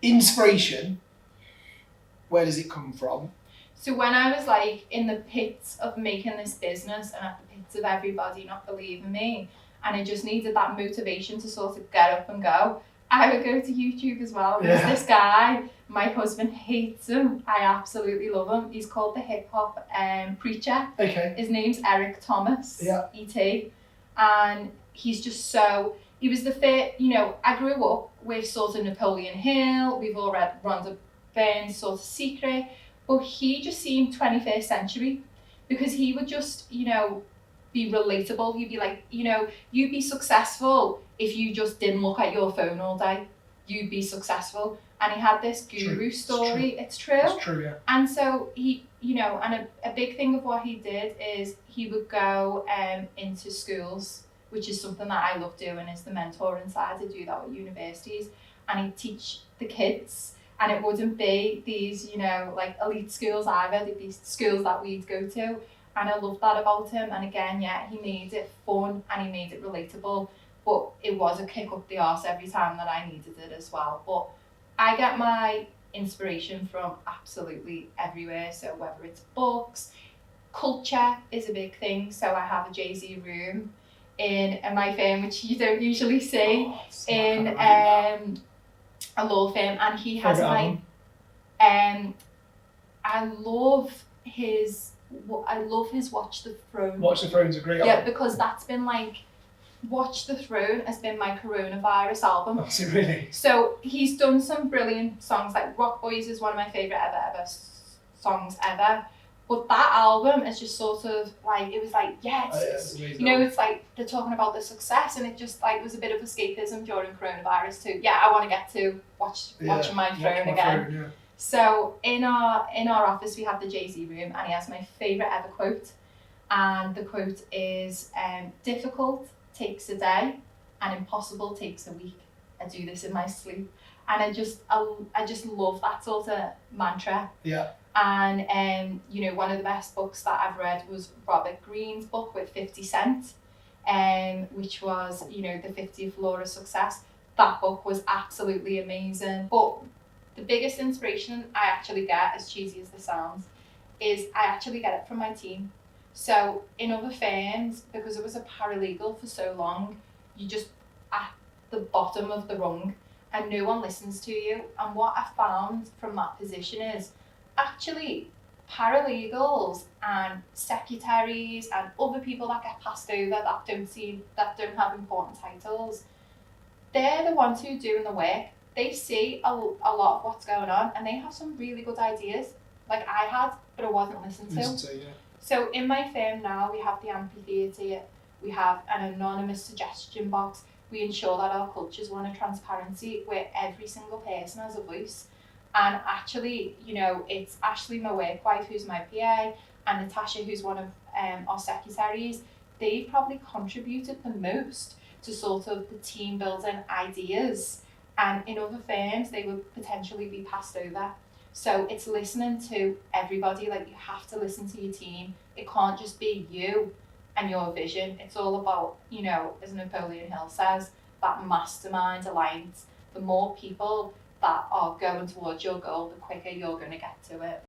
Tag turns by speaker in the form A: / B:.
A: inspiration, where does it come from?
B: So when I was like in the pits of making this business and at the pits of everybody not believing me, and I just needed that motivation to sort of get up and go, I would go to YouTube as well. There's this guy, my husband hates him. I absolutely love him. He's called the hip hop preacher.
A: Okay.
B: His name's Eric Thomas, E.T. And he's just so, he was the first, you know, I grew up with sort of Napoleon Hill. We've all read Rhonda Byrne's sort of Secret. But he just seemed 21st century because he would just, you know, be relatable. You'd be like, you know, you'd be successful if you just didn't look at your phone all day. You'd be successful. And he had this guru story. It's true.
A: It's true, yeah.
B: And so he, you know, and a big thing of what he did is he would go into schools, which is something that I love doing, is the mentoring side. To do that with universities. And he'd teach the kids. And it wouldn't be these, you know, like elite schools either. It'd be schools that we'd go to. And I love that about him. And again, yeah, he made it fun and he made it relatable. But it was a kick up the arse every time that I needed it as well. But I get my inspiration from absolutely everywhere. So whether it's books, culture is a big thing. So I have a Jay-Z room in my firm, which you don't usually see, in a law firm, and he has my I love his Watch the Throne.
A: Watch the Throne's a great
B: album. Because that's been like, Watch the Throne has been my coronavirus album.
A: Oh, is it really?
B: So he's done some brilliant songs, like Rock Boys is one of my favourite ever songs ever. But that album is just sort of like, it was like, yeah, it's you know, it's like they're talking about the success, and it just like was a bit of escapism during coronavirus too. Yeah, I want to get to watching my throne again. So in our office we have the Jay-Z room, and he has my favourite ever quote, and the quote is, difficult takes a day and impossible takes a week. I do this in my sleep. And I just love that sort of mantra.
A: Yeah.
B: And you know, one of the best books that I've read was Robert Greene's book with 50 Cent, which was, you know, the 50th Law of Success. That book was absolutely amazing. But the biggest inspiration I actually get, as cheesy as this sounds, is I actually get it from my team. So in other firms, because I was a paralegal for so long, you just at the bottom of the rung and no one listens to you. And what I found from that position is actually paralegals and secretaries and other people that get passed over that don't have important titles, they're the ones who are doing the work. They see a lot of what's going on, and they have some really good ideas, like I had, but I wasn't listened to.
A: Yeah.
B: So in my firm now, we have the amphitheatre, we have an anonymous suggestion box. We ensure that our culture is one of transparency, where every single person has a voice. And actually, you know, it's Ashley, my work wife, who's my PA, and Natasha, who's one of our secretaries. They've probably contributed the most to sort of the team building ideas. And in other firms, they would potentially be passed over. So it's listening to everybody. Like, you have to listen to your team. It can't just be you and your vision. It's all about, you know, as Napoleon Hill says, that mastermind alliance. The more people that are going towards your goal, the quicker you're going to get to it.